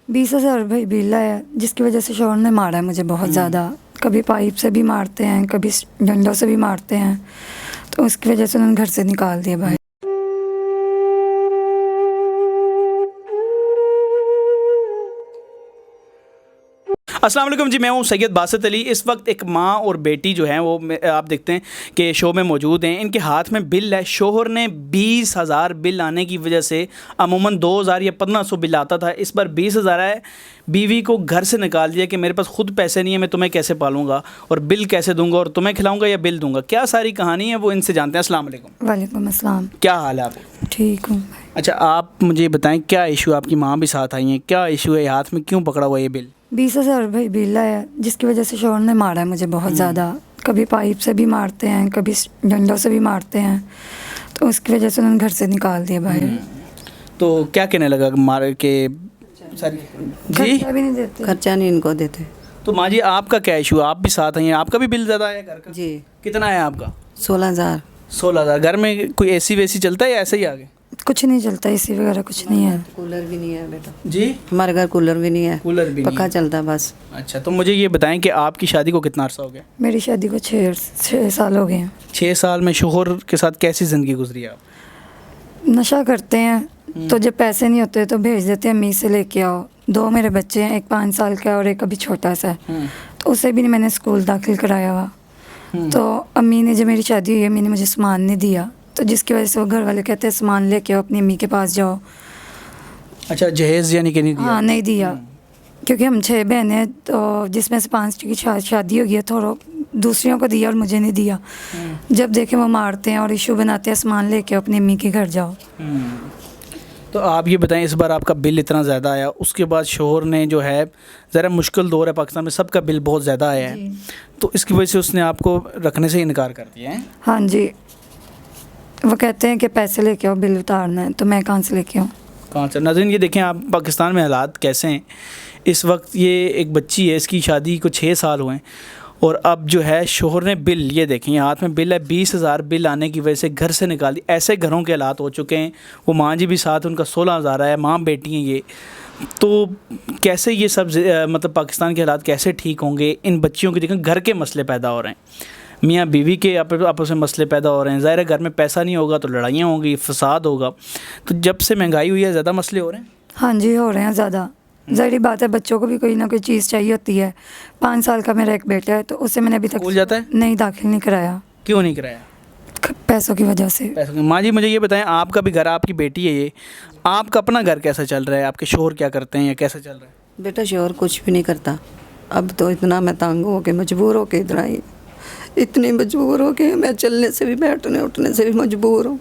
20,000 भाई बिल आया, जिसकी वजह से शौहर ने मारा है मुझे बहुत ज़्यादा। कभी पाइप से भी मारते हैं, कभी डंडों से भी मारते हैं, तो उसकी वजह से उन्होंने घर से निकाल दिया भाई। अस्सलाम वालेकुम जी, मैं हूं सैयद बासित अली। इस वक्त एक माँ और बेटी जो हैं वो आप देखते हैं कि शो में मौजूद हैं। इनके हाथ में बिल है। शोहर ने 20,000 बिल आने की वजह से, अमूमन 2,000 या 1,500 बिल आता था, इस बार 20,000 है। बीवी को घर से निकाल दिया कि मेरे पास खुद पैसे नहीं है, मैं तुम्हें कैसे पालूंगा और बिल कैसे दूंगा और तुम्हें खिलाऊंगा या बिल दूंगा। क्या सारी कहानी है वो इनसे जानते हैं। अस्सलाम वालेकुम। वालेकुम अस्सलाम। क्या हाल है आपका? ठीक हूँ। अच्छा, आप मुझे बताएं क्या इशू, आपकी माँ भी साथ आई हैं, क्या इशू है, हाथ में क्यों पकड़ा हुआ ये बिल? 20,000 भाई बिल आया, जिसकी वजह से शौहर ने मारा है मुझे बहुत ज़्यादा। कभी पाइप से भी मारते हैं, कभी डंडों से भी मारते हैं, तो उसकी वजह से उन्होंने घर से निकाल दिया भाई। तो क्या कहने लगा मार के? सारी जी खर्चा भी नहीं देते। खर्चा नहीं इनको देते। तो माँ जी, आपका क्या इशू? आप भी साथ आई हैं, आपका भी बिल ज़्यादा आया घर का? जी। कितना है आपका? 16,000। 16,000। घर में कोई एसी वेसी चलता है या ऐसे ही आगे? कुछ नहीं चलता, एसी वगैरह कुछ नहीं है। कूलर भी नहीं है बेटा। जी, हमारे घर कूलर भी नहीं है, कूलर भी नहीं पक्का है। चलता है बस। अच्छा, तो मुझे ये बताएं कि आपकी शादी को कितना अर्सा हो गया? मेरी शादी को 6 साल हो गए हैं। 6 साल में शोहर के साथ कैसी ज़िंदगी गुजरी आप? नशा करते हैं, तो जब पैसे नहीं होते तो भेज देते हैं, अम्मी से लेके आओ। 2 मेरे बच्चे हैं, एक 5 साल का और एक अभी छोटा सा है, तो उसे भी नहीं मैंने स्कूल दाखिल कराया हुआ। तो अम्मी ने, जब मेरी शादी हुई है, अम्मी ने मुझे सामान नहीं दिया, तो जिसकी वजह से वो घर वाले कहते हैं सामान लेके आओ, अपनी अम्मी के पास जाओ। अच्छा, जहेज़ यानी कि नहीं दिया? हाँ, नहीं दिया, क्योंकि हम 6 बहनें हैं, तो जिसमें से 5 की शादी हो गई है, थोड़ा दूसरियों को दिया और मुझे नहीं दिया। जब देखें वो मारते हैं और इशू बनाते हैं, सामान लेके आओ, अपनी अम्मी के घर जाओ। तो आप ये बताएं, इस बार आपका बिल इतना ज़्यादा आया, उसके बाद शोहर ने जो है, ज़रा मुश्किल दौर है पाकिस्तान में, सबका बिल बहुत ज़्यादा आया है, तो इसकी वजह से उसने आपको रखने से इनकार कर दिया है? हाँ जी, वो कहते हैं कि पैसे लेके आओ, बिल उतारना है, तो मैं कहाँ से लेके आऊँ? कहाँ से? नाज़रीन, ये देखें आप पाकिस्तान में हालात कैसे हैं इस वक्त। ये एक बच्ची है, इसकी शादी को 6 साल हुए हैं, और अब जो है शोहर ने बिल, ये देखें हाथ में बिल है, 20,000 बिल आने की वजह से घर से निकाल दी। ऐसे घरों के हालात हो चुके हैं। वो माँ जी भी साथ, उनका 16,000 है, माँ बेटी हैं ये। तो कैसे ये सब मतलब पाकिस्तान के हालात कैसे ठीक होंगे? इन बच्चियों के देखें घर के मसले पैदा हो रहे हैं, मियाँ बीवी के आपस में मसले पैदा हो रहे हैं। ज़ाहिर है घर में पैसा नहीं होगा तो लड़ाइयाँ होंगी, फसाद होगा। तो जब से महंगाई हुई है ज़्यादा मसले हो रहे हैं। हाँ जी, हो रहे हैं ज़्यादा। ज़ाहिर बात है, बच्चों को भी कोई ना कोई चीज़ चाहिए होती है। 5 साल का मेरा एक बेटा है, तो उसे मैंने अभी तक स्कूल जाता है? नहीं, दाखिल नहीं कराया। क्यों नहीं कराया? पैसों की वजह से। पैसों की। माँ जी, मुझे ये बताएं, आपका भी घर, आपकी बेटी है ये, आपका अपना घर कैसा चल रहा है? आपके शोहर क्या करते हैं या कैसा चल रहा है? बेटा शोहर कुछ भी नहीं करता। अब तो इतना मैं तंग हो के, मजबूर हो के इधर आई, इतनी मजबूर हो के मैं चलने से भी, बैठने उठने से भी मजबूर हूँ।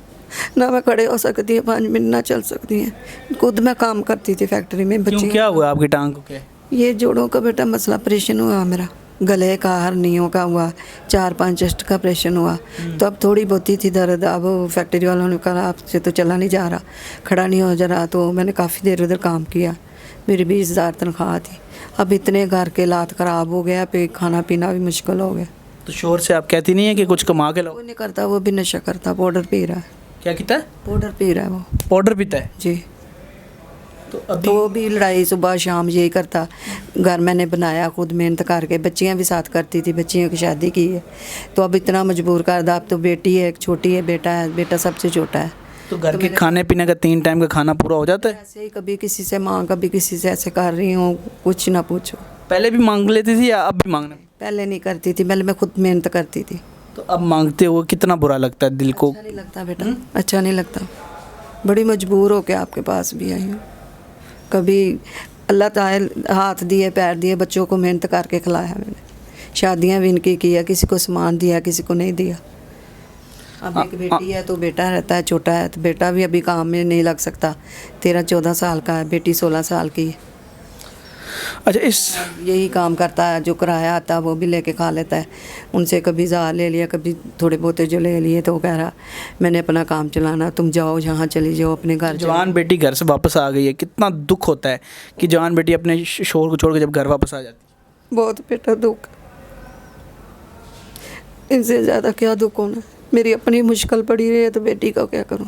ना मैं खड़े हो सकती है 5 मिनट, ना चल सकती है। खुद मैं काम करती थी फैक्ट्री में। क्यों, क्या हुआ आपकी टांग को? क्या ये जोड़ों का बेटा मसला, ऑपरेशन हुआ मेरा, गले का, हर्नियों का हुआ, 4-5 चेस्ट का ऑपरेशन हुआ। तो अब थोड़ी बहुत ही थी दर्द। अब फैक्ट्री वालों ने कहा आपसे तो चला नहीं जा रहा, खड़ा नहीं हो जा रहा। तो मैंने काफ़ी देर उधर काम किया, मेरी 20,000 तनख्वाह थी। अब इतने घर के हालात ख़राब हो गया, पे खाना पीना भी मुश्किल हो गया। तो शोहर से आप कहती नहीं है कि कुछ कमा के लाओ? वो नहीं करता, वो भी नशा करता, पाउडर पी रहा है। क्या कहता है? पाउडर पी रहा है वो। पाउडर पीता है? जी। तो अभी तो वो भी लड़ाई सुबह शाम यही करता। घर मैंने बनाया खुद मेहनत करके, बच्चियां भी साथ करती थी, बच्चियों की शादी की है। तो अब इतना मजबूर कर दा। अब तो बेटी है, एक छोटी है, बेटा है, बेटा सबसे छोटा है। तो घर के खाने पीने का 3 टाइम का खाना पूरा हो जाता है? ऐसे ही कभी किसी से मांग, कभी किसी से ऐसे कर रही हूँ, कुछ ना पूछो। पहले भी मांग लेती थी या अब भी मांगना? पहले नहीं करती थी, पहले मैं खुद मेहनत करती थी। तो अब मांगते हो कितना बुरा लगता है दिल को? अच्छा नहीं लगता बेटा, अच्छा नहीं लगता। बड़ी मजबूर हो के आपके पास भी आई हूँ। कभी अल्लाह ताला हाथ दिए, पैर दिए, बच्चों को मेहनत करके खिलाया मैंने। शादियाँ भी इनकी की है, किसी को सामान दिया, किसी को नहीं दिया। अब एक बेटी है तो बेटा रहता है, छोटा है, तो बेटा भी अभी काम में नहीं लग सकता। 13-14 साल का है, बेटी 16 साल की है। अच्छा, इस यही काम करता है, जो किराया आता है वो भी लेके खा लेता है। उनसे कभी ज़ार ले लिया, कभी थोड़े बहुते जो ले लिए, तो वो कह रहा मैंने अपना काम चलाना, तुम जाओ जहाँ चली जाओ, अपने घर जाओ। जवान बेटी घर से वापस आ गई है, कितना दुख होता है कि जवान बेटी अपने शोहर को छोड़ के जब घर वापस आ जाती बहुत बेटा दुख, इनसे ज़्यादा क्या दुख होना। मेरी अपनी मुश्किल पड़ी रही है तो बेटी का क्या करूँ।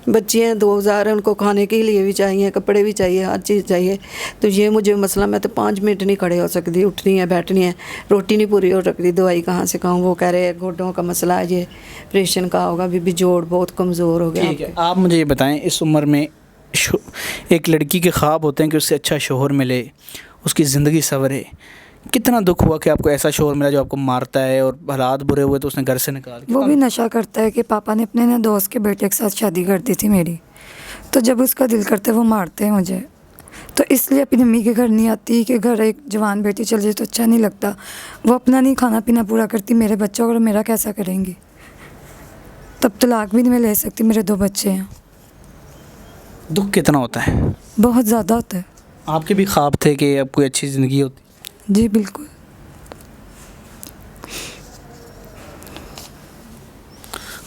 बच्चे हैं 2000 है, उनको खाने के लिए भी चाहिए, कपड़े भी चाहिए, हर चीज़ चाहिए। तो ये मुझे मसला, मैं तो 5 मिनट नहीं खड़े हो सकती, उठनी है बैठनी है, रोटी नहीं पूरी हो सकती, दवाई कहाँ से खाऊँ। वो कह रहे हैं घोटों का मसला है, ये ऑपरेशन का होगा, बीबी जोड़ बहुत कमज़ोर हो गया। ठीक है, आप मुझे ये बताएं, इस उम्र में एक लड़की के ख्वाब होते हैं कि उससे अच्छा शोहर मिले, उसकी ज़िंदगी संवरे। कितना दुख हुआ कि आपको ऐसा शोहर मिला जो आपको मारता है, और हालात बुरे हुए तो उसने घर से निकाल वो भी नशा करता है कि पापा ने अपने ना दोस्त के बेटे के साथ शादी कर दी थी मेरी, तो जब उसका दिल करता है वो मारते हैं मुझे। तो इसलिए अपनी मम्मी के घर नहीं आती कि घर एक जवान बेटी चल जाए तो अच्छा नहीं लगता। वो अपना नहीं खाना पीना पूरा करती, मेरे बच्चों को मेरा कैसा करेंगी। तब तलाक भी नहीं मैं ले सकती, मेरे 2 बच्चे हैं। दुख कितना होता है? बहुत ज़्यादा होता है। आपके भी ख्वाब थे कि अब कोई अच्छी ज़िंदगी होती? जी बिल्कुल।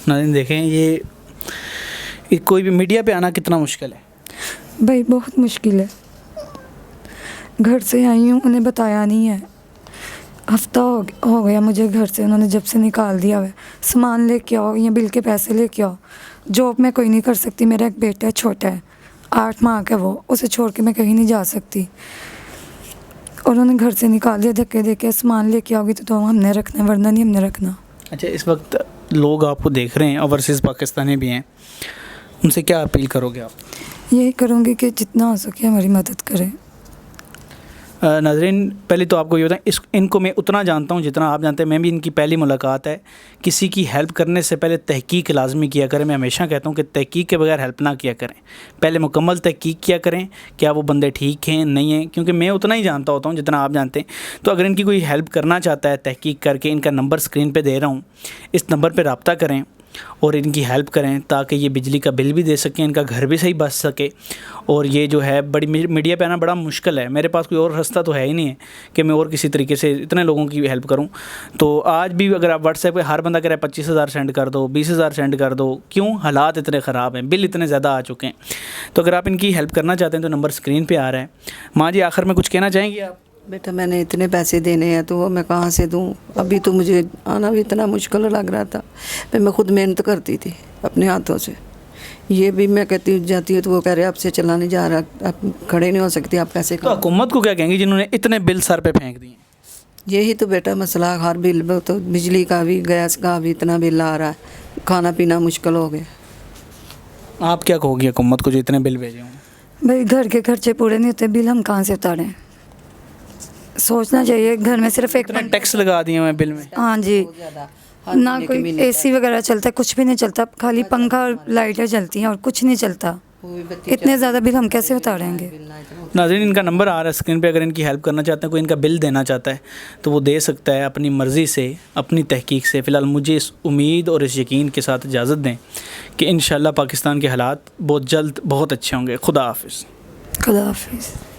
नाज़रीन देखें, ये कोई भी मीडिया पे आना कितना मुश्किल है भाई, बहुत मुश्किल है। घर से आई हूँ, उन्हें बताया नहीं है। हफ्ता हो गया मुझे घर से, उन्होंने जब से निकाल दिया है। सामान लेके आओ या बिल के पैसे लेके आओ। जॉब मैं कोई नहीं कर सकती, मेरा एक बेटा है, छोटा है, 8 माह का, वो उसे छोड़ के मैं कहीं नहीं जा सकती। और उन्होंने घर से निकाल दिया धक्के दे के। सामान लेके आओगी तो हमने रखना, वरना नहीं हमने रखना। अच्छा, इस वक्त लोग आपको देख रहे हैं, ओवरसीज़ पाकिस्तानी भी हैं, उनसे क्या अपील करोगे आप? यही करूँगी कि जितना हो सके हमारी मदद करें। नाज़रीन, पहले तो आपको ये बताएं, इनको मैं उतना जानता हूँ जितना आप जानते हैं। मैं भी इनकी पहली मुलाकात है। किसी की हेल्प करने से पहले तहकीक लाजमी किया करें। मैं हमेशा कहता हूँ कि तहकीक के बगैर हेल्प ना किया करें, पहले मुकम्मल तहकीक किया करें, क्या वो बंदे ठीक हैं नहीं हैं, क्योंकि मैं उतना ही जानता होता हूँ जितना आप जानते हैं। तो अगर इनकी कोई हेल्प करना चाहता है तहकीक करके, इनका नंबर स्क्रीन पर दे रहा हूँ, इस नंबर पर रब्ता करें और इनकी हेल्प करें, ताकि ये बिजली का बिल भी दे सकें, इनका घर भी सही बच सके। और ये जो है, बड़ी मीडिया पे आना बड़ा मुश्किल है। मेरे पास कोई और रास्ता तो है ही नहीं है कि मैं और किसी तरीके से इतने लोगों की हेल्प करूं। तो आज भी अगर आप व्हाट्सएप पे हर बंदा कह रहा है 25,000 सेंड कर दो, 20,000 सेंड कर दो, क्यों? हालात इतने ख़राब हैं, बिल इतने ज़्यादा आ चुके हैं। तो अगर आप इनकी हेल्प करना चाहते हैं तो नंबर स्क्रीन पर आ रहा है। माँ जी, आखिर में कुछ कहना चाहेंगी आप? बेटा, मैंने इतने पैसे देने हैं तो वो मैं कहाँ से दूँ? अभी तो मुझे आना भी इतना मुश्किल लग रहा था। मैं खुद मेहनत करती थी अपने हाथों से। ये भी मैं कहती जाती हूँ तो वो कह रहे आपसे चला नहीं जा रहा, आप खड़े नहीं हो सकती, आप कैसे? तो हुकूमत को क्या कहेंगी जिन्होंने इतने बिल सर पे फेंक दिए? यही तो बेटा मसला, हर बिल तो बिजली का भी, गैस का भी इतना बिल आ रहा है, खाना पीना मुश्किल हो गया। आप क्या कहोगी हुकूमत को जो इतने बिल भेजे हों? भाई, घर के खर्चे पूरे नहीं होते, बिल हम कहाँ से उतारें? सोचना चाहिए। घर में सिर्फ एक टैक्स लगा दिए हैं बिल में। हाँ जी, ना कोई एसी वगैरह चलता है, कुछ भी नहीं चलता। खाली पंखा और लाइटें चलती हैं और कुछ नहीं चलता। इतने ज़्यादा बिल हम कैसे उतारेंगे? नाज़रीन, इनका नंबर आ रहा है स्क्रीन पे। अगर इनकी हेल्प करना चाहते हैं, कोई इनका बिल देना चाहता है तो वो दे सकता है अपनी मर्ज़ी से, अपनी तहकीक से। फ़िलहाल मुझे इस उम्मीद और इस यकीन के साथ इजाज़त दें कि इंशाल्लाह पाकिस्तान के हालात बहुत जल्द बहुत अच्छे होंगे। खुदा हाफिज़। खुदा हाफिज़।